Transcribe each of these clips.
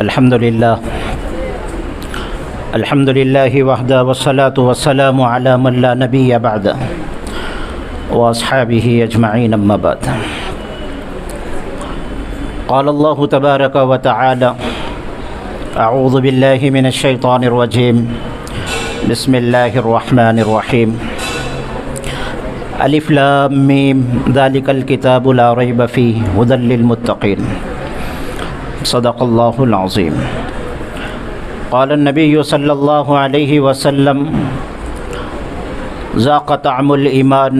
الحمد لله وحده والصلاة والسلام على من لا نبي بعده وأصحابه أجمعين أما بعد. قال الله تبارك وتعالى: أعوذ بالله من الشيطان الرجيم. بسم الله الرحمن الرحيم. الف لام میم ذلك الكتاب لا ريب فيه هدى للمتقين. صدق الله العظيم. قال النبي صلى الله عليه وسلم: ذاق طعم الإيمان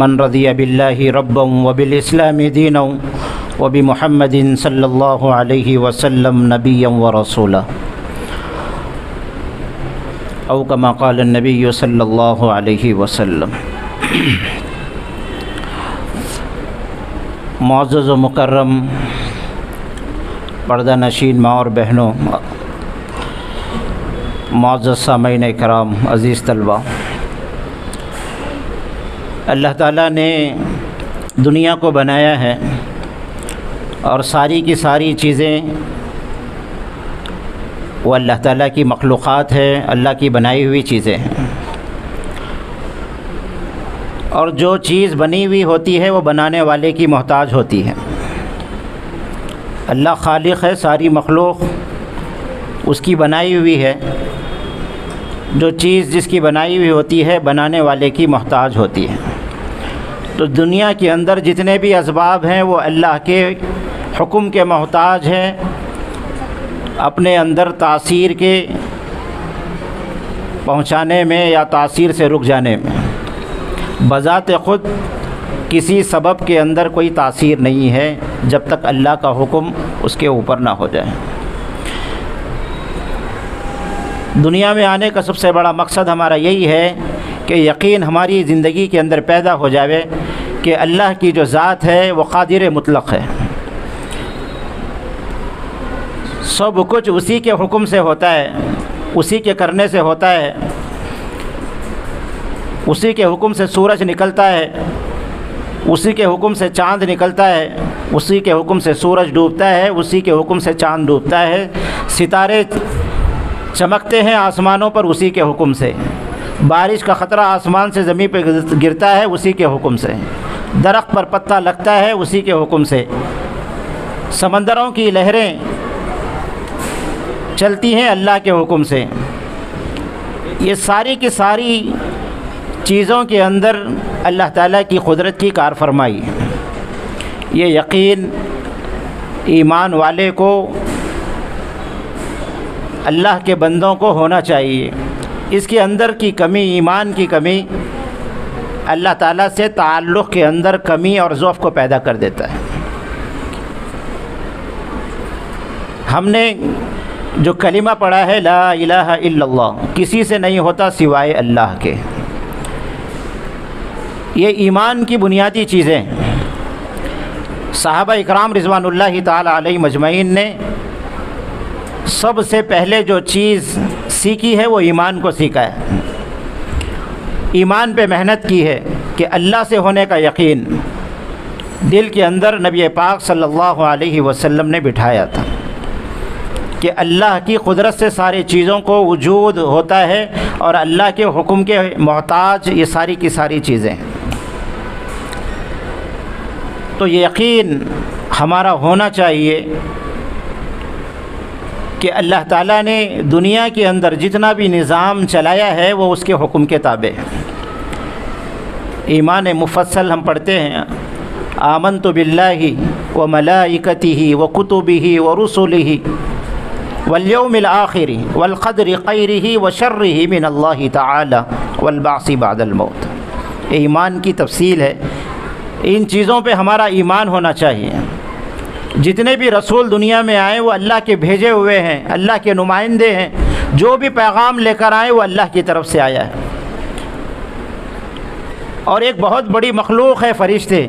من رضي بالله ربا وبالإسلام دينا وبمحمد صلى الله عليه وسلم نبيا ورسولا، أو كما قال النبي صلى الله عليه وسلم. معزز و مکرم پردہ نشین ماں اور بہنوں، معزز سامعین کرام، عزیز طلبہ، اللہ تعالیٰ نے دنیا کو بنایا ہے اور ساری کی ساری چیزیں وہ اللہ تعالیٰ کی مخلوقات ہے، اللہ کی بنائی ہوئی چیزیں ہیں. اور جو چیز بنی ہوئی ہوتی ہے وہ بنانے والے کی محتاج ہوتی ہے. اللہ خالق ہے، ساری مخلوق اس کی بنائی ہوئی ہے. جو چیز جس کی بنائی ہوئی ہوتی ہے بنانے والے کی محتاج ہوتی ہے. تو دنیا کے اندر جتنے بھی اسباب ہیں وہ اللہ کے حکم کے محتاج ہیں، اپنے اندر تاثیر کے پہنچانے میں یا تاثیر سے رک جانے میں. بذات خود کسی سبب کے اندر کوئی تاثیر نہیں ہے جب تک اللہ کا حکم اس کے اوپر نہ ہو جائے. دنیا میں آنے کا سب سے بڑا مقصد ہمارا یہی ہے کہ یقین ہماری زندگی کے اندر پیدا ہو جاوے کہ اللہ کی جو ذات ہے وہ قادر مطلق ہے. سب کچھ اسی کے حکم سے ہوتا ہے، اسی کے کرنے سے ہوتا ہے. اسی کے حکم سے سورج نکلتا ہے، اسی کے حکم سے چاند نکلتا ہے، اسی کے حکم سے سورج ڈوبتا ہے، اسی کے حکم سے چاند ڈوبتا ہے. ستارے چمکتے ہیں آسمانوں پر اسی کے حکم سے. بارش کا خطرہ آسمان سے زمین پہ گرتا ہے اسی کے حکم سے. درخت پر پتا لگتا ہے اسی کے حکم سے. سمندروں کی لہریں چلتی ہیں اللہ کے حکم سے. یہ ساری کی ساری چیزوں کے اندر اللہ تعالیٰ کی قدرت کی کار فرمائی ہے. یہ یقین ایمان والے کو، اللہ کے بندوں کو ہونا چاہیے. اس کے اندر کی کمی، ایمان کی کمی، اللہ تعالیٰ سے تعلق کے اندر کمی اور ضعف کو پیدا کر دیتا ہے. ہم نے جو کلمہ پڑھا ہے لا الہ الا اللہ، کسی سے نہیں ہوتا سوائے اللہ کے، یہ ایمان کی بنیادی چیزیں ہیں. صحابہ اکرام رضوان اللہ تعالی علیہ مجمعین نے سب سے پہلے جو چیز سیکھی ہے وہ ایمان کو سیکھا ہے. ایمان پہ محنت کی ہے کہ اللہ سے ہونے کا یقین دل کے اندر نبی پاک صلی اللہ علیہ وسلم نے بٹھایا تھا کہ اللہ کی قدرت سے ساری چیزوں کو وجود ہوتا ہے اور اللہ کے حکم کے محتاج یہ ساری کی ساری چیزیں ہیں. تو یہ یقین ہمارا ہونا چاہیے کہ اللہ تعالیٰ نے دنیا کے اندر جتنا بھی نظام چلایا ہے وہ اس کے حکم کے تابع ہے. ایمان مفصل ہم پڑھتے ہیں آمنت باللہ وملائکتہ وکتبہ ورسلہ والیوم الآخر والقدر خیرہ وشرہ من اللہ تعالی والبعث بعد الموت. ایمان کی تفصیل ہے. ان چیزوں پہ ہمارا ایمان ہونا چاہیے. جتنے بھی رسول دنیا میں آئے وہ اللہ کے بھیجے ہوئے ہیں، اللہ کے نمائندے ہیں. جو بھی پیغام لے کر آئے وہ اللہ کی طرف سے آیا ہے. اور ایک بہت بڑی مخلوق ہے فرشتے،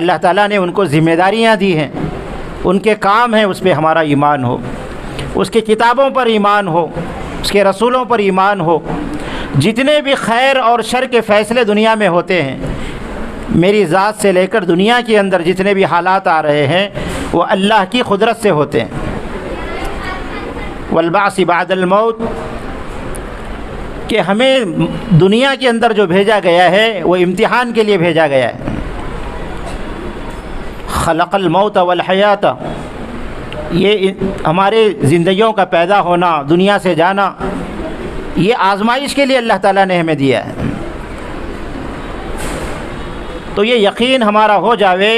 اللہ تعالیٰ نے ان کو ذمہ داریاں دی ہیں، ان کے کام ہیں، اس پہ ہمارا ایمان ہو. اس کی کتابوں پر ایمان ہو، اس کے رسولوں پر ایمان ہو. جتنے بھی خیر اور شر کے فیصلے دنیا میں ہوتے ہیں، میری ذات سے لے کر دنیا کے اندر جتنے بھی حالات آ رہے ہیں وہ اللہ کی قدرت سے ہوتے ہیں. والبعث بعد الموت، کہ ہمیں دنیا کے اندر جو بھیجا گیا ہے وہ امتحان کے لیے بھیجا گیا ہے. خلق الموت والحیات، یہ ہمارے زندگیوں کا پیدا ہونا، دنیا سے جانا، یہ آزمائش کے لیے اللہ تعالیٰ نے ہمیں دیا ہے. تو یہ یقین ہمارا ہو جاوے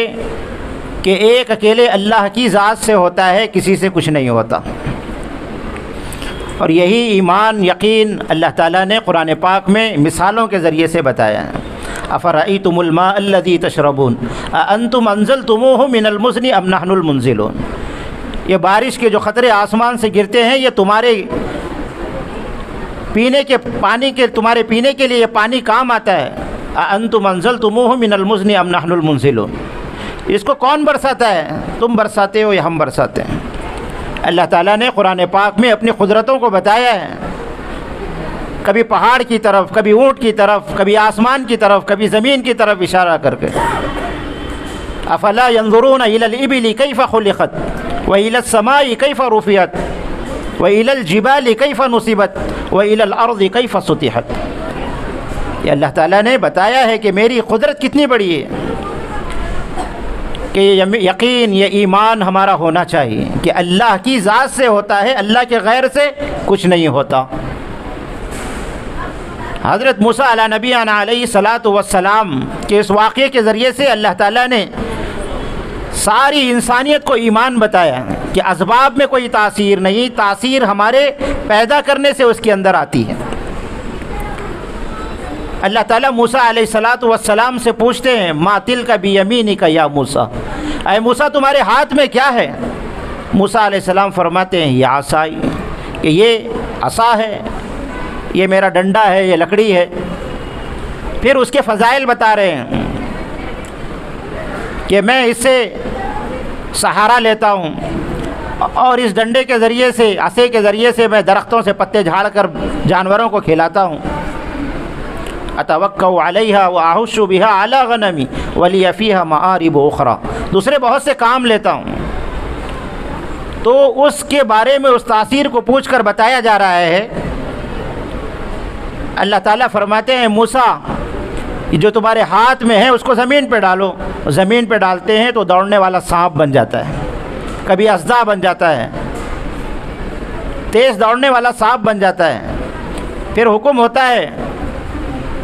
کہ ایک اکیلے اللہ کی ذات سے ہوتا ہے، کسی سے کچھ نہیں ہوتا. اور یہی ایمان یقین اللہ تعالیٰ نے قرآن پاک میں مثالوں کے ذریعے سے بتایا ہے. افرأیتم الماء الذی تشربون اانتم انزلتموہ من المزن ام نحن المنزلون، یہ بارش کے جو قطرے آسمان سے گرتے ہیں یہ تمہارے پینے کے لیے یہ پانی کام آتا ہے. اانتم انزلتموہ من المزن ام نحن المنزلون، اس کو کون برساتا ہے؟ تم برساتے ہو یا ہم برساتے ہیں؟ اللہ تعالیٰ نے قرآن پاک میں اپنی قدرتوں کو بتایا ہے، کبھی پہاڑ کی طرف، کبھی اونٹ کی طرف، کبھی آسمان کی طرف، کبھی زمین کی طرف اشارہ کر کے. افلا ينظرون الى الابل كيف خلقت والى السماء كيف رفعت والى الجبال كيف نصبت والى الارض كيف سطحت. یہ اللہ تعالیٰ نے بتایا ہے کہ میری قدرت کتنی بڑی ہے، کہ یہ یقین، یہ ایمان ہمارا ہونا چاہیے کہ اللہ کی ذات سے ہوتا ہے، اللہ کے غیر سے کچھ نہیں ہوتا. حضرت موسیٰ علیہ نبینا علیہ الصلاۃ والسلام کے اس واقعے کے ذریعے سے اللہ تعالیٰ نے ساری انسانیت کو ایمان بتایا کہ اسباب میں کوئی تاثیر نہیں، تاثیر ہمارے پیدا کرنے سے اس کے اندر آتی ہے. اللہ تعالیٰ موسیٰ علیہ الصلاۃ والسلام سے پوچھتے ہیں ما تلک بیمینک یا موسیٰ، اے موسیٰ تمہارے ہاتھ میں کیا ہے؟ موسیٰ علیہ السلام فرماتے ہیں یہ عصائی، کہ یہ عصا ہے، یہ میرا ڈنڈا ہے، یہ لکڑی ہے. پھر اس کے فضائل بتا رہے ہیں کہ میں اس سے سہارا لیتا ہوں اور اس ڈنڈے کے ذریعے سے، عصے کے ذریعے سے میں درختوں سے پتے جھاڑ کر جانوروں کو کھلاتا ہوں. اتوکأ علیہا واحش بہا علی غنمی ولی فیہا مآرب اخری، دوسرے بہت سے کام لیتا ہوں. تو اس کے بارے میں اس تاثیر کو پوچھ کر بتایا جا رہا ہے. اللہ تعالیٰ فرماتے ہیں موسیٰ جو تمہارے ہاتھ میں ہے اس کو زمین پہ ڈالو. زمین پہ ڈالتے ہیں تو دوڑنے والا سانپ بن جاتا ہے، کبھی اژدہا بن جاتا ہے، تیز دوڑنے والا سانپ بن جاتا ہے. پھر حکم ہوتا ہے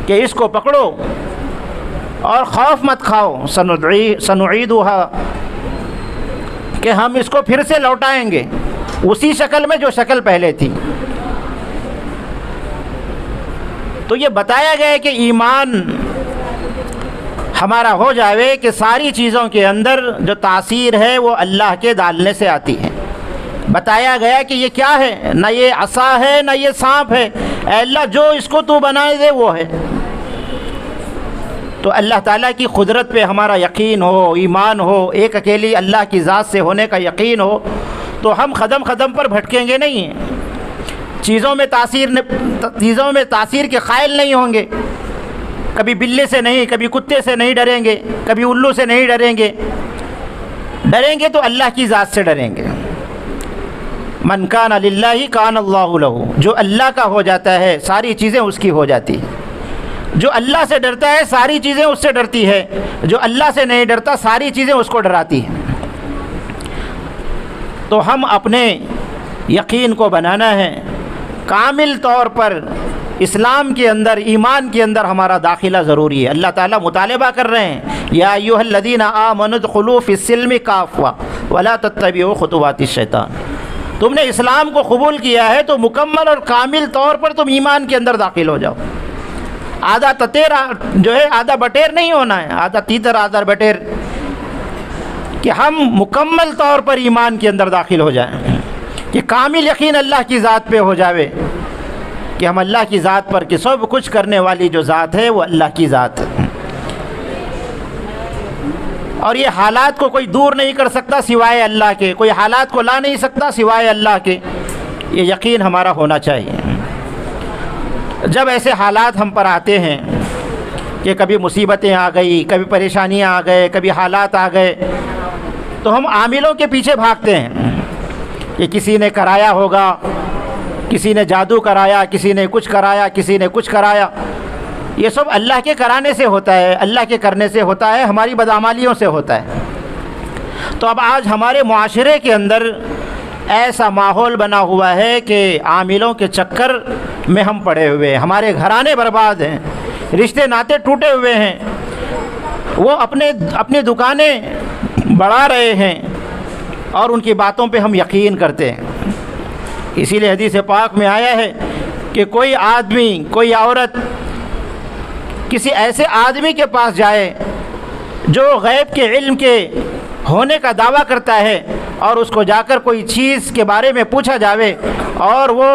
کہ اس کو پکڑو اور خوف مت کھاؤ، سنعیدھا، کہ ہم اس کو پھر سے لوٹائیں گے اسی شکل میں جو شکل پہلے تھی. تو یہ بتایا گیا ہے کہ ایمان ہمارا ہو جاوے کہ ساری چیزوں کے اندر جو تاثیر ہے وہ اللہ کے ڈالنے سے آتی ہے. بتایا گیا کہ یہ کیا ہے، نہ یہ عصا ہے نہ یہ سانپ ہے، اے اللہ جو اس کو تو بنائے دے وہ ہے. تو اللہ تعالیٰ کی قدرت پہ ہمارا یقین ہو، ایمان ہو، ایک اکیلی اللہ کی ذات سے ہونے کا یقین ہو، تو ہم قدم قدم پر بھٹکیں گے نہیں، چیزوں میں تاثیر کے قائل نہیں ہوں گے. کبھی بلے سے نہیں، کبھی کتے سے نہیں ڈریں گے، کبھی الو سے نہیں ڈریں گے. ڈریں گے تو اللہ کی ذات سے ڈریں گے. من کان للہ کان اللہ لہ، جو اللہ کا ہو جاتا ہے ساری چیزیں اس کی ہو جاتی ہیں. جو اللہ سے ڈرتا ہے ساری چیزیں اس سے ڈرتی ہے، جو اللہ سے نہیں ڈرتا ساری چیزیں اس کو ڈراتی ہیں. تو ہم اپنے یقین کو بنانا ہے کامل طور پر. اسلام کے اندر، ایمان کے اندر ہمارا داخلہ ضروری ہے. اللہ تعالیٰ مطالبہ کر رہے ہیں یا ایھا الذین آمنوا ادخلوا فی السلم کافۃ ولا تتبعوا خطوات الشیطان. تم نے اسلام کو قبول کیا ہے تو مکمل اور کامل طور پر تم ایمان کے اندر داخل ہو جاؤ. آدھا تتیر جو ہے آدھا بٹیر نہیں ہونا ہے، آدھا تیتر آدھا بٹیر، کہ ہم مکمل طور پر ایمان کے اندر داخل ہو جائیں، کہ کامل یقین اللہ کی ذات پہ ہو جاوے کہ ہم اللہ کی ذات پر، کہ سب کچھ کرنے والی جو ذات ہے وہ اللہ کی ذات ہے. اور یہ حالات کو کوئی دور نہیں کر سکتا سوائے اللہ کے، کوئی حالات کو لا نہیں سکتا سوائے اللہ کے. یہ یقین ہمارا ہونا چاہیے. جب ایسے حالات ہم پر آتے ہیں کہ کبھی مصیبتیں آ گئی، کبھی پریشانیاں آ گئے، کبھی حالات آ گئے، تو ہم عاملوں کے پیچھے بھاگتے ہیں کہ کسی نے کرایا ہوگا، کسی نے جادو کرایا، کسی نے کچھ کرایا، کسی نے کچھ کرایا، یہ سب اللہ کے کرانے سے ہوتا ہے، اللہ کے کرنے سے ہوتا ہے، ہماری بدعمالیوں سے ہوتا ہے۔ تو اب آج ہمارے معاشرے کے اندر ایسا ماحول بنا ہوا ہے کہ عاملوں کے چکر میں ہم پڑے ہوئے ہیں، ہمارے گھرانے برباد ہیں، رشتے ناطے ٹوٹے ہوئے ہیں، وہ اپنی دکانیں بڑھا رہے ہیں اور ان کی باتوں پہ ہم یقین کرتے ہیں۔ اسی لیے حدیث پاک میں آیا ہے کہ کوئی آدمی، کوئی عورت کسی ایسے آدمی کے پاس جائے جو غیب کے علم کے ہونے کا دعویٰ کرتا ہے اور اس کو جا کر کوئی چیز کے بارے میں پوچھا جاوے اور وہ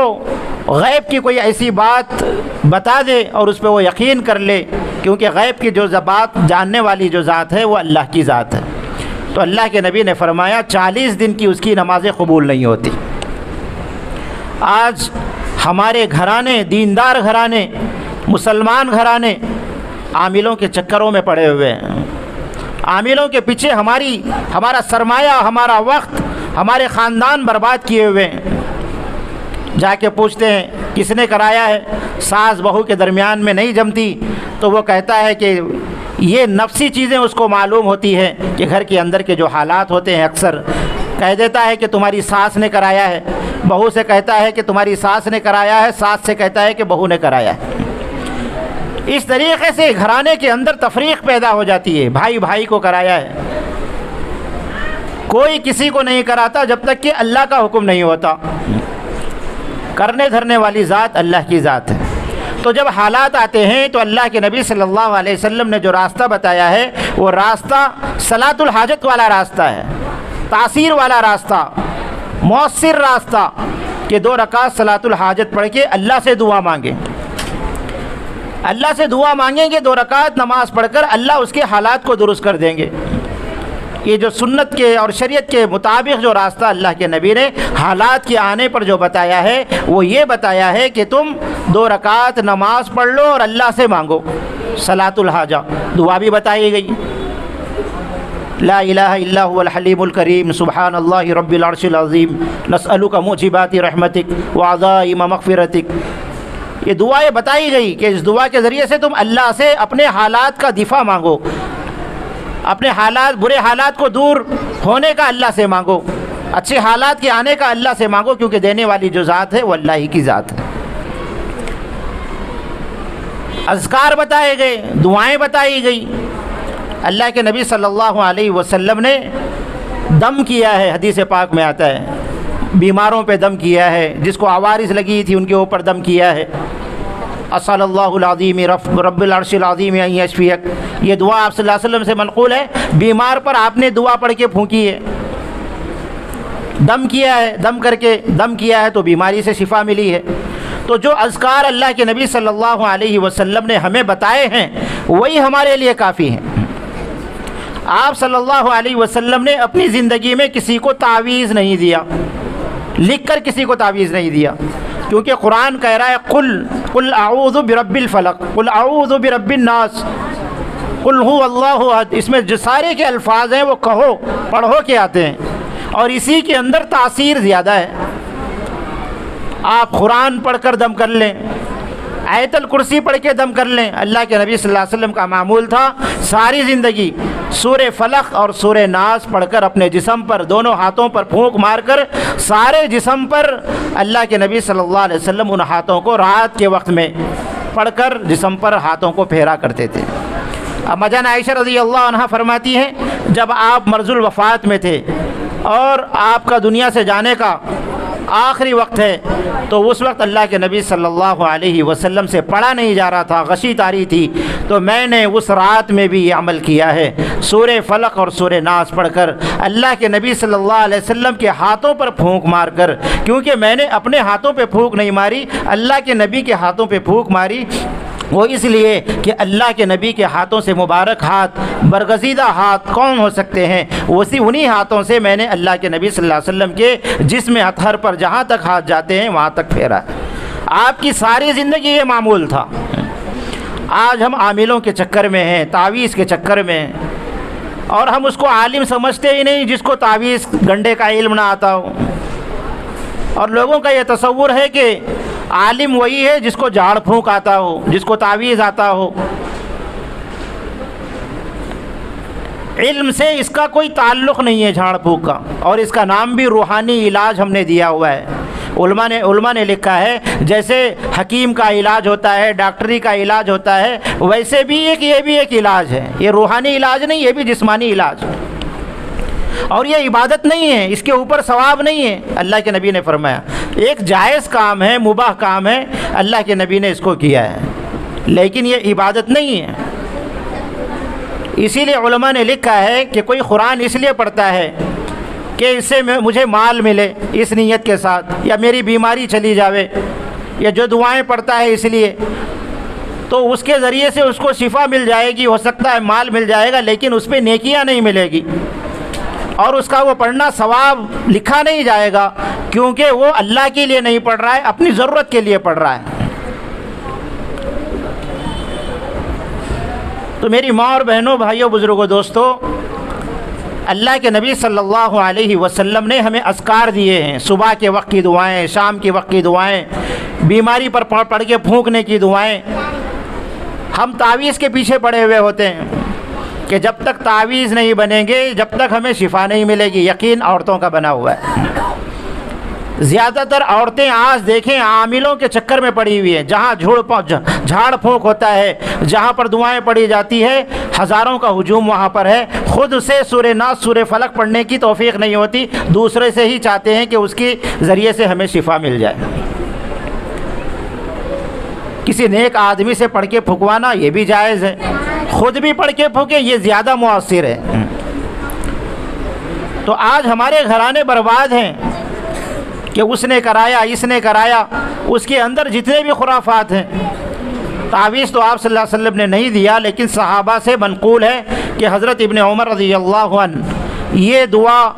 غیب کی کوئی ایسی بات بتا دے اور اس پہ وہ یقین کر لے، کیونکہ غیب کی جو بات جاننے والی جو ذات ہے وہ اللہ کی ذات ہے۔ تو اللہ کے نبی نے فرمایا 40 دن کی اس کی نمازیں قبول نہیں ہوتی۔ آج ہمارے گھرانے، دیندار گھرانے، مسلمان گھرانے عاملوں کے چکروں میں پڑے ہوئے ہیں، عاملوں کے پیچھے ہمارا سرمایہ، ہمارا وقت، ہمارے خاندان برباد کیے ہوئے ہیں۔ جا کے پوچھتے ہیں کس نے کرایا ہے، ساس بہو کے درمیان میں نہیں جمتی تو وہ کہتا ہے کہ یہ نفسی چیزیں اس کو معلوم ہوتی ہے کہ گھر کے اندر کے جو حالات ہوتے ہیں، اکثر کہہ دیتا ہے کہ تمہاری ساس نے کرایا ہے، بہو سے کہتا ہے کہ تمہاری ساس نے کرایا ہے، ساس سے کہتا ہے کہ بہو نے کرایا ہے۔ اس طریقے سے گھرانے کے اندر تفریق پیدا ہو جاتی ہے، بھائی بھائی کو کرایا ہے، کوئی کسی کو نہیں کراتا جب تک کہ اللہ کا حکم نہیں ہوتا۔ کرنے دھرنے والی ذات اللہ کی ذات ہے۔ تو جب حالات آتے ہیں تو اللہ کے نبی صلی اللہ علیہ وسلم نے جو راستہ بتایا ہے وہ راستہ صلاۃ الحاجت والا راستہ ہے، تاثیر والا راستہ، مؤثر راستہ، کہ 2 رکعت صلاۃ الحاجت پڑھ کے اللہ سے دعا مانگیں، اللہ سے دعا مانگیں گے، 2 رکعت نماز پڑھ کر اللہ اس کے حالات کو درست کر دیں گے۔ یہ جو سنت کے اور شریعت کے مطابق جو راستہ اللہ کے نبی نے حالات کے آنے پر جو بتایا ہے وہ یہ بتایا ہے کہ تم 2 رکعت نماز پڑھ لو اور اللہ سے مانگو، صلاۃ الحاجہ دعا بھی بتائی گئی، لا الہ الا هو الحلیم الکریم سبحان اللہ رب العرش العظیم نسألک موجبات رحمتک وعزائم مغفرتک، یہ دعائیں بتائی گئی کہ اس دعا کے ذریعے سے تم اللہ سے اپنے حالات کا دفاع مانگو، اپنے حالات، برے حالات کو دور ہونے کا اللہ سے مانگو، اچھے حالات کے آنے کا اللہ سے مانگو، کیونکہ دینے والی جو ذات ہے وہ اللہ ہی کی ذات ہے۔ اذکار بتائے گئے، دعائیں بتائی گئی۔ اللہ کے نبی صلی اللہ علیہ وسلم نے دم کیا ہے، حدیث پاک میں آتا ہے، بیماروں پہ دم کیا ہے، جس کو عوارض لگی تھی ان کے اوپر دم کیا ہے۔ اسأل اللہ العظیم رب العرش العظیم ان یشفیک، یہ دعا آپ صلی اللہ علیہ وسلم سے منقول ہے، بیمار پر آپ نے دعا پڑھ کے پھونکی ہے، دم کیا ہے، دم کیا ہے تو بیماری سے شفا ملی ہے۔ تو جو اذکار اللہ کے نبی صلی اللہ علیہ وسلم نے ہمیں بتائے ہیں وہی ہمارے لیے کافی ہیں۔ آپ صلی اللہ علیہ وسلم نے اپنی زندگی میں کسی کو تعویذ نہیں دیا، لکھ کر کسی کو تعویذ نہیں دیا، کیونکہ قرآن کہہ رہا ہے قل اعوذ برب الفلق، قل اعوذ برب الناس، قل هو اللہ احد، اس میں جو سارے کے الفاظ ہیں وہ کہو پڑھو کے آتے ہیں، اور اسی کے اندر تاثیر زیادہ ہے۔ آپ قرآن پڑھ کر دم کر لیں، آیت الکرسی پڑھ کے دم کر لیں۔ اللہ کے نبی صلی اللہ علیہ وسلم کا معمول تھا ساری زندگی سورہ فلق اور سورہ ناس پڑھ کر اپنے جسم پر، دونوں ہاتھوں پر پھونک مار کر سارے جسم پر اللہ کے نبی صلی اللہ علیہ وسلم ان ہاتھوں کو رات کے وقت میں پڑھ کر جسم پر ہاتھوں کو پھیرا کرتے تھے۔ اما جان عائشہ رضی اللہ عنہا فرماتی ہیں جب آپ مرض الوفات میں تھے اور آپ کا دنیا سے جانے کا آخری وقت ہے تو اس وقت اللہ کے نبی صلی اللہ علیہ وسلم سے پڑھا نہیں جا رہا تھا، غشی آ رہی تھی، تو میں نے اس رات میں بھی یہ عمل کیا ہے، سورہ فلق اور سورہ ناس پڑھ کر اللہ کے نبی صلی اللہ علیہ وسلم کے ہاتھوں پر پھونک مار کر، کیونکہ میں نے اپنے ہاتھوں پہ پھونک نہیں ماری، اللہ کے نبی کے ہاتھوں پہ پھونک ماری، وہ اس لیے کہ اللہ کے نبی کے ہاتھوں سے مبارک ہاتھ، برگزیدہ ہاتھ کون ہو سکتے ہیں، اسی انہی ہاتھوں سے میں نے اللہ کے نبی صلی اللہ علیہ وسلم کے جسم اطہر پر جہاں تک ہاتھ جاتے ہیں وہاں تک پھیرا۔ آپ کی ساری زندگی یہ معمول تھا۔ آج ہم عاملوں کے چکر میں ہیں، تعویذ کے چکر میں ہیں، اور ہم اس کو عالم سمجھتے ہی نہیں جس کو تعویذ گنڈے کا علم نہ آتا ہو، اور لوگوں کا یہ تصور ہے کہ عالم وہی ہے جس کو جھاڑ پھونک آتا ہو، جس کو تعویذ آتا ہو۔ علم سے اس کا کوئی تعلق نہیں ہے جھاڑ پھونک کا، اور اس کا نام بھی روحانی علاج ہم نے دیا ہوا ہے۔ علماء نے لکھا ہے جیسے حکیم کا علاج ہوتا ہے، ڈاکٹری کا علاج ہوتا ہے، ویسے بھی یہ بھی ایک علاج ہے۔ یہ روحانی علاج نہیں، یہ بھی جسمانی علاج، اور یہ عبادت نہیں ہے، اس کے اوپر ثواب نہیں ہے۔ اللہ کے نبی نے فرمایا ایک جائز کام ہے، مباح کام ہے، اللہ کے نبی نے اس کو کیا ہے، لیکن یہ عبادت نہیں ہے۔ اسی لیے علماء نے لکھا ہے کہ کوئی قرآن اس لیے پڑھتا ہے کہ اس سے مجھے مال ملے اس نیت کے ساتھ، یا میری بیماری چلی جاوے، یا جو دعائیں پڑھتا ہے اس لیے، تو اس کے ذریعے سے اس کو شفا مل جائے گی، ہو سکتا ہے مال مل جائے گا، لیکن اس پہ نیکیاں نہیں ملے گی، اور اس کا وہ پڑھنا ثواب لکھا نہیں جائے گا، کیونکہ وہ اللہ کے لیے نہیں پڑھ رہا ہے، اپنی ضرورت کے لیے پڑھ رہا ہے۔ تو میری ماں اور بہنوں، بھائیوں، بزرگوں، دوستوں، اللہ کے نبی صلی اللہ علیہ وسلم نے ہمیں اذکار دیے ہیں، صبح کے وقت کی دعائیں، شام کے وقت کی دعائیں، بیماری پر پڑھ کے پھونکنے کی دعائیں۔ ہم تعویذ کے پیچھے پڑے ہوئے ہوتے ہیں کہ جب تک تعویذ نہیں بنیں گے، جب تک ہمیں شفا نہیں ملے گی۔ یقین عورتوں کا بنا ہوا ہے۔ زیادہ تر عورتیں آج دیکھیں عاملوں کے چکر میں پڑی ہوئی ہیں، جہاں جھاڑ پھونک ہوتا ہے، جہاں پر دعائیں پڑھی جاتی ہے، ہزاروں کا ہجوم وہاں پر ہے۔ خود سے سورہ ناس، سورہ فلق پڑھنے کی توفیق نہیں ہوتی، دوسرے سے ہی چاہتے ہیں کہ اس کے ذریعے سے ہمیں شفا مل جائے۔ کسی نیک آدمی سے پڑھ کے پھکوانا یہ بھی جائز ہے، خود بھی پڑھ کے پھونکے، یہ زیادہ مؤثر ہے۔ تو آج ہمارے گھرانے برباد ہیں کہ اس نے کرایا، اس نے کرایا، اس کے اندر جتنے بھی خرافات ہیں۔ تعویذ تو آپ صلی اللہ علیہ وسلم نے نہیں دیا، لیکن صحابہ سے منقول ہے کہ حضرت ابن عمر رضی اللہ عنہ یہ دعا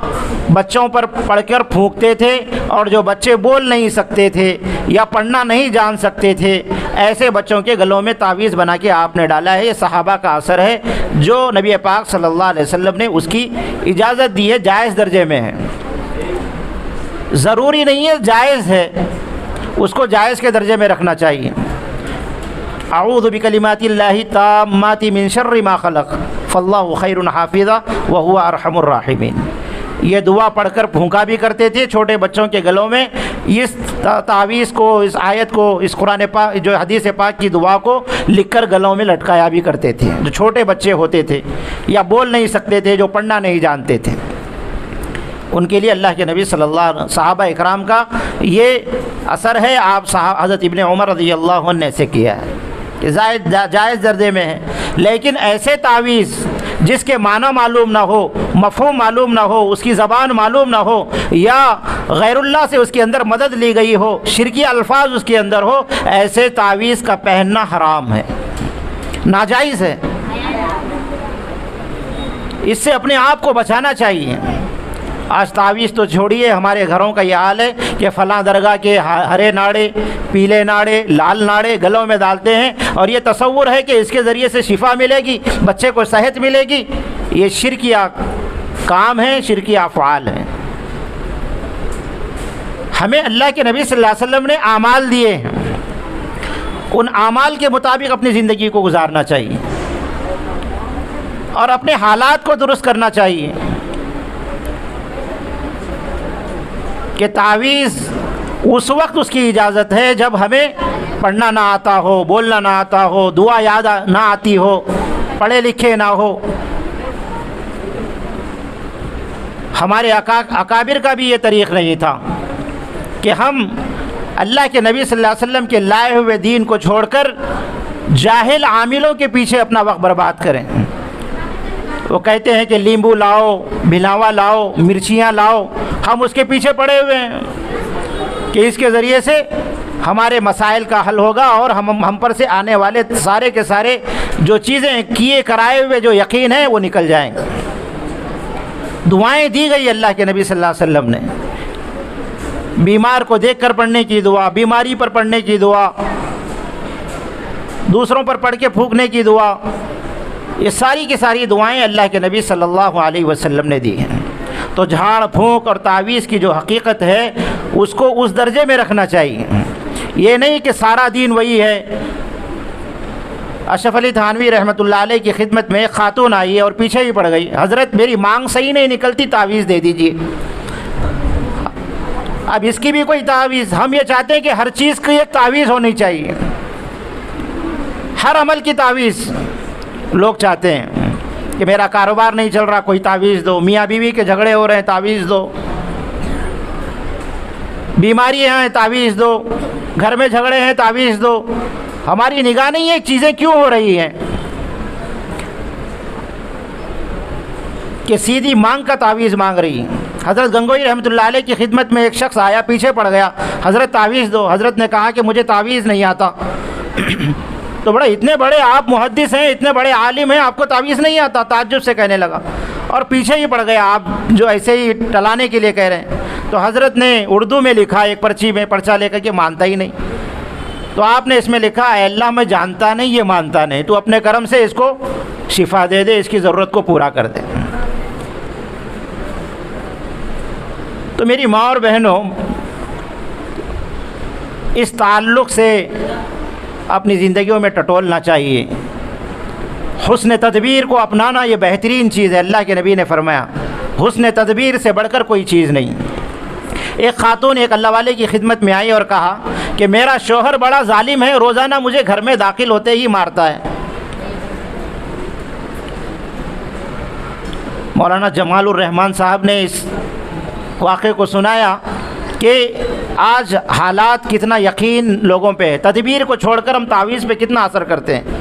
بچوں پر پڑھ کر پھونکتے تھے، اور جو بچے بول نہیں سکتے تھے یا پڑھنا نہیں جان سکتے تھے، ایسے بچوں کے گلوں میں تعویذ بنا کے آپ نے ڈالا ہے۔ یہ صحابہ کا اثر ہے جو نبی پاک صلی اللہ علیہ وسلم نے اس کی اجازت دی ہے، جائز درجے میں ہے، ضروری نہیں ہے، جائز ہے، اس کو جائز کے درجے میں رکھنا چاہیے۔ اعوذ بکلمات اللہ التامات من شر ما خلق فاللہ خیر حافظا وہو ارحم الراحمین۔ یہ دعا پڑھ کر پھونکا بھی کرتے تھے چھوٹے بچوں کے گلوں میں، اس تعویذ کو، اس آیت کو، اس قرآن پاک جو حدیث پاک کی دعا کو لکھ کر گلوں میں لٹکایا بھی کرتے تھے، جو چھوٹے بچے ہوتے تھے یا بول نہیں سکتے تھے، جو پڑھنا نہیں جانتے تھے، ان کے لیے اللہ کے نبی صلی اللہ علیہ وسلم، صحابہ اکرام کا یہ اثر ہے۔ آپ حضرت ابن عمر رضی اللہ عنہ نے ایسے کیا ہے کہ جائز درجے میں ہے۔ لیکن ایسے تعویذ جس کے معنی معلوم نہ ہو، مفہوم معلوم نہ ہو، اس کی زبان معلوم نہ ہو، یا غیر اللہ سے اس کے اندر مدد لی گئی ہو، شرکی الفاظ اس کے اندر ہو، ایسے تعویذ کا پہننا حرام ہے، ناجائز ہے۔ اس سے اپنے آپ کو بچانا چاہیے۔ آج تعویذ تو چھوڑیے، ہمارے گھروں کا یہ حال ہے کہ فلاں درگاہ کے ہرے ناڑے، پیلے ناڑے، لال ناڑے گلوں میں ڈالتے ہیں، اور یہ تصور ہے کہ اس کے ذریعے سے شفا ملے گی، بچے کو صحت ملے گی۔ یہ شرکیہ کام ہے، شرکیہ افعال ہیں۔ ہمیں اللہ کے نبی صلی اللہ علیہ وسلم نے اعمال دیے ہیں، ان اعمال کے مطابق اپنی زندگی کو گزارنا چاہیے، اور اپنے حالات کو درست کرنا چاہیے۔ کہ تعویذ اس وقت اس کی اجازت ہے جب ہمیں پڑھنا نہ آتا ہو، بولنا نہ آتا ہو، دعا یاد نہ آتی ہو، پڑھے لکھے نہ ہو۔ ہمارے اکابر کا بھی یہ طریق نہیں تھا کہ ہم اللہ کے نبی صلی اللہ علیہ وسلم کے لائے ہوئے دین کو چھوڑ کر جاہل عاملوں کے پیچھے اپنا وقت برباد کریں۔ وہ کہتے ہیں کہ لیمبو لاؤ، بھلاوا لاؤ، مرچیاں لاؤ، ہم اس کے پیچھے پڑے ہوئے ہیں کہ اس کے ذریعے سے ہمارے مسائل کا حل ہوگا، اور ہم پر سے آنے والے سارے کے سارے جو چیزیں کیے کرائے ہوئے جو یقین ہیں وہ نکل جائیں گے۔ دعائیں دی گئی اللہ کے نبی صلی اللہ علیہ وسلم نے، بیمار کو دیکھ کر پڑھنے کی دعا، بیماری پر پڑھنے کی دعا، دوسروں پر پڑھ کے پھونکنے کی دعا، یہ ساری کی ساری دعائیں اللہ کے نبی صلی اللہ علیہ وسلم نے دی ہیں۔ تو جھاڑ پھونک اور تعویذ کی جو حقیقت ہے اس کو اس درجے میں رکھنا چاہیے. یہ نہیں کہ سارا دین وہی ہے. اشرف علی تھانوی رحمۃ اللہ علیہ کی خدمت میں ایک خاتون آئی ہے اور پیچھے ہی پڑ گئی, حضرت میری مانگ صحیح نہیں نکلتی, تعویذ دے دیجیے. اب اس کی بھی کوئی تعویذ؟ ہم یہ چاہتے ہیں کہ ہر چیز کی ایک تعویذ ہونی چاہیے, ہر عمل کی تعویذ. لوگ چاہتے ہیں کہ میرا کاروبار نہیں چل رہا, کوئی تعویذ دو. میاں بیوی کے جھگڑے ہو رہے ہیں, تعویذ دو. بیماری ہیں, تعویذ دو. گھر میں جھگڑے ہیں, تعویذ دو. ہماری نگاہ نہیں ہے چیزیں کیوں ہو رہی ہیں کہ سیدھی مانگ کا تعویذ مانگ رہی ہیں. حضرت گنگوئی رحمۃ اللہ علیہ کی خدمت میں ایک شخص آیا, پیچھے پڑ گیا, حضرت تعویذ دو. حضرت نے کہا کہ مجھے تعویذ نہیں آتا. تو بڑا, اتنے بڑے آپ محدث ہیں, اتنے بڑے عالم ہیں, آپ کو تعویذ نہیں آتا؟ تعجب سے کہنے لگا اور پیچھے ہی پڑ گیا, آپ جو ایسے ہی ٹلانے کے لیے کہہ رہے ہیں. تو حضرت نے اردو میں لکھا, ایک پرچی میں پرچہ لے کر کے, مانتا ہی نہیں. تو آپ نے اس میں لکھا, اے اللہ میں جانتا نہیں, یہ مانتا نہیں, تو اپنے کرم سے اس کو شفا دے دے, اس کی ضرورت کو پورا کر دے. تو میری ماں اور بہنوں, اس تعلق سے اپنی زندگیوں میں ٹٹولنا چاہیے. حسن تدبیر کو اپنانا یہ بہترین چیز ہے. اللہ کے نبی نے فرمایا حسن تدبیر سے بڑھ کر کوئی چیز نہیں. ایک خاتون ایک اللہ والے کی خدمت میں آئی اور کہا کہ میرا شوہر بڑا ظالم ہے, روزانہ مجھے گھر میں داخل ہوتے ہی مارتا ہے. مولانا جمال الرحمان صاحب نے اس واقعے کو سنایا کہ آج حالات کتنا یقین لوگوں پہ ہے. تدبیر کو چھوڑ کر ہم تعویذ پہ کتنا اثر کرتے ہیں.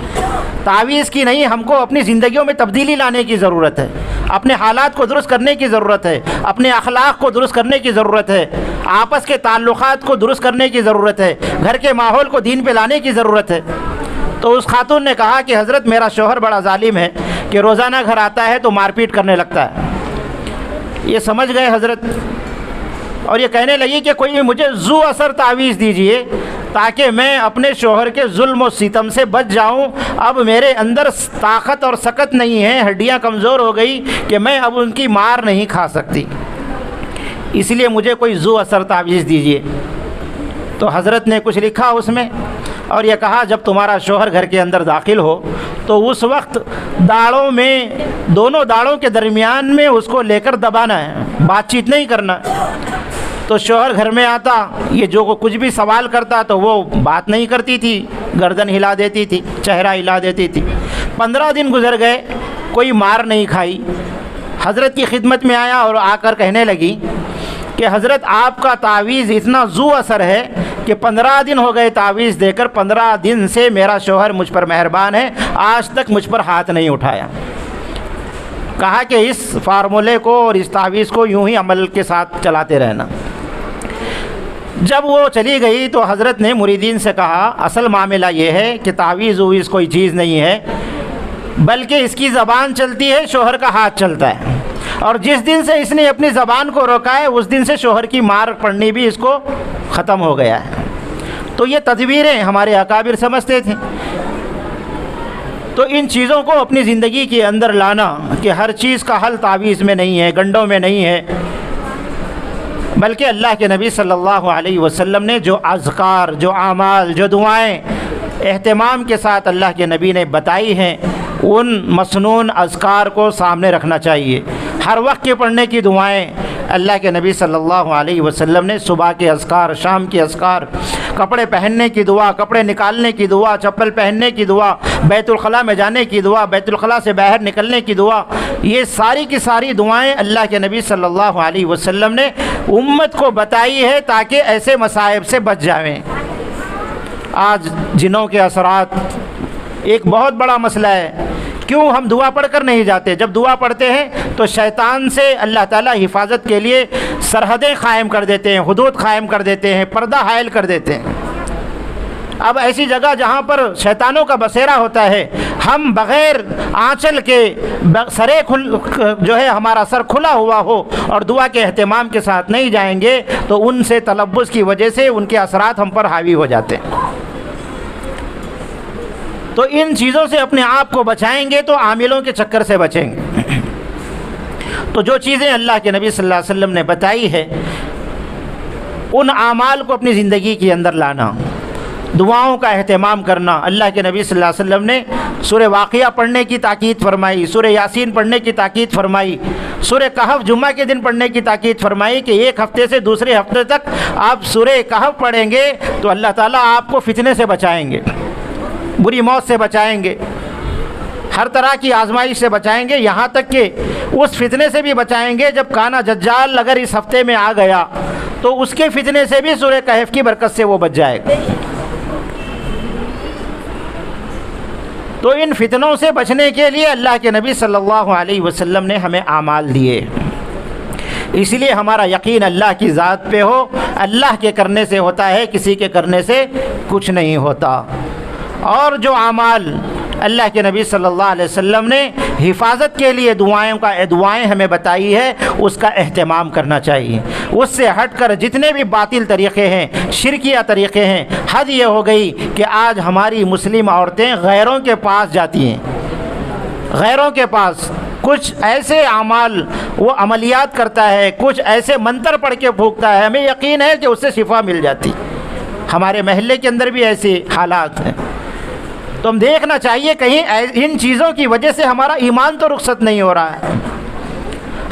تعویذ کی نہیں, ہم کو اپنی زندگیوں میں تبدیلی لانے کی ضرورت ہے, اپنے حالات کو درست کرنے کی ضرورت ہے, اپنے اخلاق کو درست کرنے کی ضرورت ہے, آپس کے تعلقات کو درست کرنے کی ضرورت ہے, گھر کے ماحول کو دین پہ لانے کی ضرورت ہے. تو اس خاتون نے کہا کہ حضرت میرا شوہر بڑا ظالم ہے کہ روزانہ گھر آتا ہے تو مار پیٹ کرنے لگتا ہے. یہ سمجھ گئے حضرت, اور یہ کہنے لگی کہ کوئی مجھے ذو اثر تعویذ دیجئے تاکہ میں اپنے شوہر کے ظلم و ستم سے بچ جاؤں. اب میرے اندر طاقت اور سکت نہیں ہے, ہڈیاں کمزور ہو گئی کہ میں اب ان کی مار نہیں کھا سکتی, اس لیے مجھے کوئی ذو اثر تعویذ دیجئے. تو حضرت نے کچھ لکھا اس میں اور یہ کہا جب تمہارا شوہر گھر کے اندر داخل ہو تو اس وقت داڑوں میں, دونوں داڑوں کے درمیان میں اس کو لے کر دبانا ہے, بات چیت نہیں کرنا. تو شوہر گھر میں آتا, یہ جو کچھ بھی سوال کرتا تو وہ بات نہیں کرتی تھی, گردن ہلا دیتی تھی, چہرہ ہلا دیتی تھی. 15 دن گزر گئے, کوئی مار نہیں کھائی. حضرت کی خدمت میں آیا اور آ کر کہنے لگی کہ حضرت آپ کا تعویذ اتنا ذو اثر ہے کہ 15 دن ہو گئے تعویذ دے کر, 15 دن سے میرا شوہر مجھ پر مہربان ہے, آج تک مجھ پر ہاتھ نہیں اٹھایا. کہا کہ اس فارمولے کو اور اس تعویذ کو یوں ہی عمل کے ساتھ چلاتے رہنا. جب وہ چلی گئی تو حضرت نے مریدین سے کہا اصل معاملہ یہ ہے کہ تعویذ وویذ کوئی چیز نہیں ہے, بلکہ اس کی زبان چلتی ہے, شوہر کا ہاتھ چلتا ہے. اور جس دن سے اس نے اپنی زبان کو روکا ہے اس دن سے شوہر کی مار پڑنی بھی اس کو ختم ہو گیا ہے. تو یہ تدبیریں ہمارے اکابر سمجھتے تھے. تو ان چیزوں کو اپنی زندگی کے اندر لانا کہ ہر چیز کا حل تعویذ میں نہیں ہے, گنڈوں میں نہیں ہے, بلکہ اللہ کے نبی صلی اللہ علیہ وسلم نے جو اذکار, جو اعمال, جو دعائیں اہتمام کے ساتھ اللہ کے نبی نے بتائی ہیں, ان مسنون اذکار کو سامنے رکھنا چاہیے. ہر وقت کے پڑھنے کی دعائیں اللہ کے نبی صلی اللہ علیہ وسلم نے صبح کے اذکار, شام کے اذکار, کپڑے پہننے کی دعا, کپڑے نکالنے کی دعا, چپل پہننے کی دعا, بیت الخلاء میں جانے کی دعا, بیت الخلاء سے باہر نکلنے کی دعا, یہ ساری کی ساری دعائیں اللہ کے نبی صلی اللہ علیہ وسلم نے امت کو بتائی ہے تاکہ ایسے مصائب سے بچ جائیں. آج جنوں کے اثرات ایک بہت بڑا مسئلہ ہے. کیوں ہم دعا پڑھ کر نہیں جاتے؟ جب دعا پڑھتے ہیں تو شیطان سے اللہ تعالیٰ حفاظت کے لیے سرحدیں قائم کر دیتے ہیں, حدود قائم کر دیتے ہیں, پردہ حائل کر دیتے ہیں. اب ایسی جگہ جہاں پر شیطانوں کا بسیرا ہوتا ہے, ہم بغیر آنچل کے سرے جو ہے ہمارا سر کھلا ہوا ہو اور دعا کے اہتمام کے ساتھ نہیں جائیں گے تو ان سے تلبس کی وجہ سے ان کے اثرات ہم پر حاوی ہو جاتے ہیں. تو ان چیزوں سے اپنے آپ کو بچائیں گے تو عاملوں کے چکر سے بچیں گے. تو تو جو چیزیں اللہ کے نبی صلی اللہ علیہ وسلم نے بتائی ہے ان اعمال کو اپنی زندگی کے اندر لانا، دعاؤں کا اہتمام کرنا۔ اللہ کے نبی صلی اللہ علیہ وسلم نے سورہ واقعہ پڑھنے کی تاکید فرمائی، سورہ یاسین پڑھنے کی تاکید فرمائی، سورہ کہف جمعہ کے دن پڑھنے کی تاکید فرمائی کہ ایک ہفتے سے دوسرے ہفتے تک آپ سورہ کہف پڑھیں گے تو اللہ تعالیٰ آپ کو فتنے سے بچائیں گے، بری موت سے بچائیں گے، ہر طرح کی آزمائش سے بچائیں گے، یہاں تک کہ اس فتنے سے بھی بچائیں گے جب کانا دجال اگر اس ہفتے میں آ گیا تو اس کے فتنے سے بھی سورہ کہف کی برکت سے وہ بچ جائے گا۔ تو ان فتنوں سے بچنے کے لیے اللہ کے نبی صلی اللہ علیہ وسلم نے ہمیں اعمال دیے، اس لیے ہمارا یقین اللہ کی ذات پہ ہو، اللہ کے کرنے سے ہوتا ہے، کسی کے کرنے سے کچھ نہیں ہوتا۔ اور جو اعمال اللہ کے نبی صلی اللہ علیہ وسلم نے حفاظت کے لیے دعائیں ہمیں بتائی ہے اس کا اہتمام کرنا چاہیے۔ اس سے ہٹ کر جتنے بھی باطل طریقے ہیں، شرکیہ طریقے ہیں، حد یہ ہو گئی کہ آج ہماری مسلم عورتیں غیروں کے پاس جاتی ہیں، غیروں کے پاس کچھ ایسے اعمال وہ عملیات کرتا ہے، کچھ ایسے منتر پڑھ کے پھونکتا ہے، ہمیں یقین ہے کہ اس سے شفا مل جاتی۔ ہمارے محلے کے اندر بھی ایسے حالات ہیں، تو ہم دیکھنا چاہیے کہیں ان چیزوں کی وجہ سے ہمارا ایمان تو رخصت نہیں ہو رہا ہے،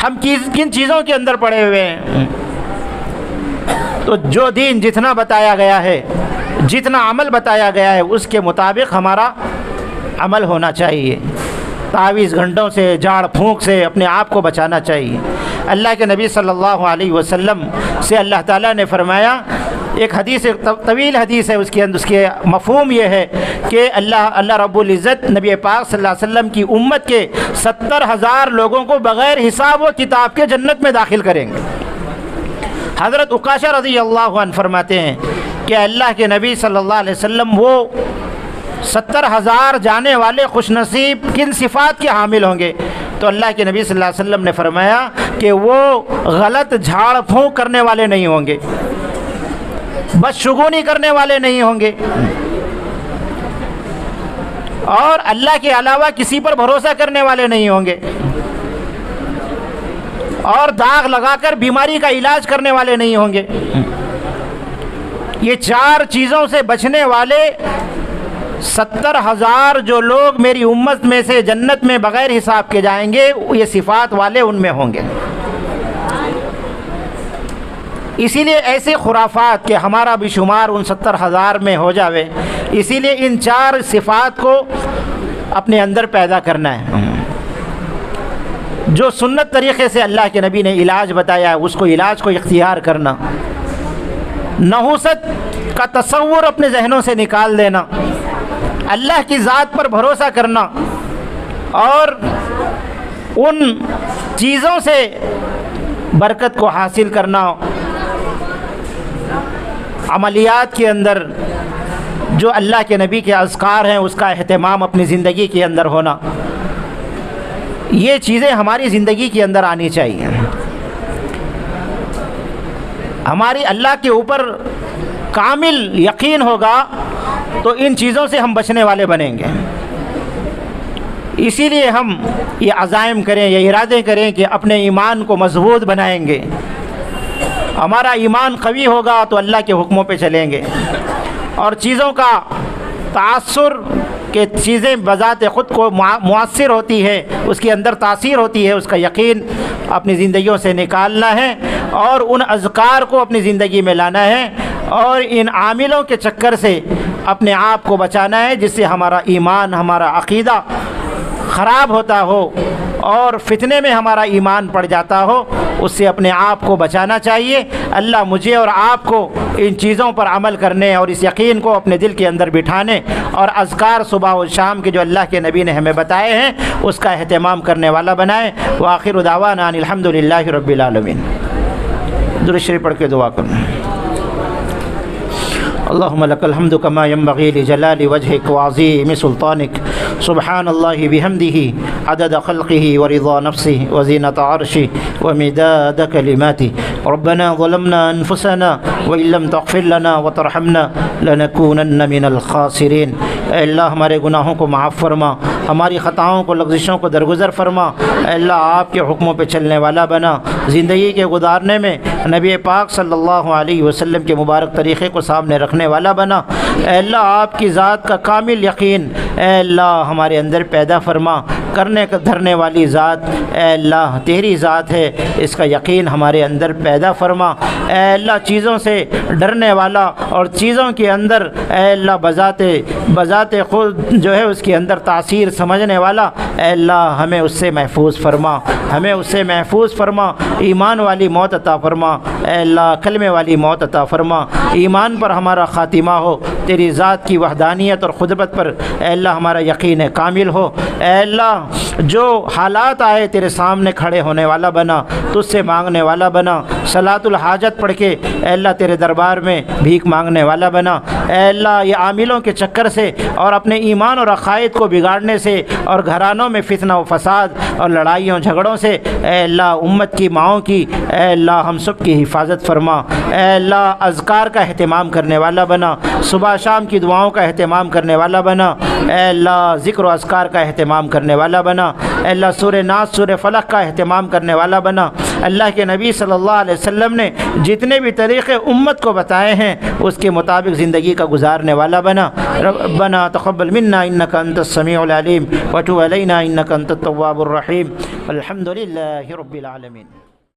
ہم کن چیزوں کے اندر پڑے ہوئے ہیں۔ تو جو دین جتنا بتایا گیا ہے، جتنا عمل بتایا گیا ہے اس کے مطابق ہمارا عمل ہونا چاہیے۔ تعویذ گھنٹوں سے، جھاڑ پھونک سے اپنے آپ کو بچانا چاہیے۔ اللہ کے نبی صلی اللہ علیہ وسلم سے اللہ تعالیٰ نے فرمایا، ایک حدیث طویل حدیث ہے، اس کے مفہوم یہ ہے کہ اللہ رب العزت نبی پاک صلی اللہ علیہ وسلم کی امت کے 70,000 لوگوں کو بغیر حساب و کتاب کے جنت میں داخل کریں گے۔ حضرت عکاشہ رضی اللہ عنہ فرماتے ہیں کہ اللہ کے نبی صلی اللہ علیہ وسلم وہ 70,000 جانے والے خوش نصیب کن صفات کے حامل ہوں گے؟ تو اللہ کے نبی صلی اللہ علیہ وسلم نے فرمایا کہ وہ غلط جھاڑ پھونک کرنے والے نہیں ہوں گے، بدشگونی کرنے والے نہیں ہوں گے، اور اللہ کے علاوہ کسی پر بھروسہ کرنے والے نہیں ہوں گے، اور داغ لگا کر بیماری کا علاج کرنے والے نہیں ہوں گے۔ یہ 4 چیزوں سے بچنے والے 70,000 جو لوگ میری امت میں سے جنت میں بغیر حساب کے جائیں گے، یہ صفات والے ان میں ہوں گے۔ اسی لیے ایسے خرافات کہ ہمارا بھی شمار ان 70,000 میں ہو جاوے، اسی لیے ان 4 صفات کو اپنے اندر پیدا کرنا ہے۔ جو سنت طریقے سے اللہ کے نبی نے علاج بتایا ہے اس کو علاج کو اختیار کرنا، نحوست کا تصور اپنے ذہنوں سے نکال دینا، اللہ کی ذات پر بھروسہ کرنا، اور ان چیزوں سے برکت کو حاصل کرنا، عملیات کے اندر جو اللہ کے نبی کے اذکار ہیں اس کا اہتمام اپنی زندگی کے اندر ہونا، یہ چیزیں ہماری زندگی کے اندر آنی چاہیے۔ ہماری اللہ کے اوپر کامل یقین ہوگا تو ان چیزوں سے ہم بچنے والے بنیں گے۔ اسی لیے ہم یہ عزائم کریں، یہ ارادے کریں کہ اپنے ایمان کو مضبوط بنائیں گے۔ ہمارا ایمان قوی ہوگا تو اللہ کے حکموں پہ چلیں گے، اور چیزوں کا تاثر کہ چیزیں بذات خود کو مؤثر ہوتی ہے، اس کے اندر تاثیر ہوتی ہے، اس کا یقین اپنی زندگیوں سے نکالنا ہے، اور ان اذکار کو اپنی زندگی میں لانا ہے، اور ان عاملوں کے چکر سے اپنے آپ کو بچانا ہے جس سے ہمارا ایمان، ہمارا عقیدہ خراب ہوتا ہو اور فتنے میں ہمارا ایمان پڑ جاتا ہو، اس سے اپنے آپ کو بچانا چاہیے۔ اللہ مجھے اور آپ کو ان چیزوں پر عمل کرنے اور اس یقین کو اپنے دل کے اندر بٹھانے اور اذکار صبح و شام کے جو اللہ کے نبی نے ہمیں بتائے ہیں اس کا اہتمام کرنے والا بنائے۔ وآخر دعوانا ان الحمد للہ رب العالمین۔ درود شریف پڑھ کے دعا کرنا۔ اللهم لك الحمد كما ينبغي لجلال وجهك وعظيم سلطانك، سبحان الله بحمده عدد خلقه ورضا نفسه وزينة عرشه ومداد كلماته۔ ربنا ظلمنا أنفسنا وإن لم تغفر لنا وترحمنا لنكونن من الخاسرين۔ اے اللہ ہمارے گناہوں کو معاف فرما، ہماری خطاؤں کو لغزشوں کو درگزر فرما، اے اللہ آپ کے حکموں پہ چلنے والا بنا، زندگی کے گزارنے میں نبی پاک صلی اللہ علیہ وسلم کے مبارک طریقے کو سامنے رکھنے والا بنا، اے اللہ آپ کی ذات کا کامل یقین اے اللہ ہمارے اندر پیدا فرما، کرنے دھرنے والی ذات اے اللہ تیری ذات ہے، اس کا یقین ہمارے اندر پیدا فرما، اے اللہ چیزوں سے ڈرنے والا اور چیزوں کے اندر اے اللہ بذات خود جو ہے اس کے اندر تاثیر سمجھنے والا اے اللہ ہمیں اس سے محفوظ فرما، ہمیں اس سے محفوظ فرما، ایمان والی موت عطا فرما، اے اللہ کلمے والی موت عطا فرما، ایمان پر ہمارا خاتمہ ہو، تیری ذات کی وحدانیت اور قدرت پر اے اللہ ہمارا یقین کامل ہو، اے اللہ جو حالات آئے تیرے سامنے کھڑے ہونے والا بنا، تجھ سے مانگنے والا بنا، صلاۃ الحاجت پڑھ کے اے اللہ تیرے دربار میں بھیک مانگنے والا بنا، اے اللہ یہ عاملوں کے چکر سے اور اپنے ایمان اور عقائد کو بگاڑنے سے اور گھرانوں میں فتنہ و فساد اور لڑائیوں جھگڑوں سے اے اللہ امت کی ماؤں کی اے اللہ ہم سب کی حفاظت فرما، اے اللہ اذکار کا اہتمام کرنے والا بنا، صبح شام کی دعاؤں کا اہتمام کرنے والا بنا، اے اللہ ذکر و اذکار کا اہتمام کرنے والا بنا، اے اللہ سورہ ناس سورہ فلق کا اہتمام کرنے والا بنا، اللہ کے نبی صلی اللہ علیہ وسلم نے جتنے بھی طریقے امت کو بتائے ہیں اس کے مطابق زندگی کا گزارنے والا بنا، ربنا تقبل منا انک انت السمیع العلیم وتب علینا انک انت التواب الرحیم، الحمد للہ رب العالمین۔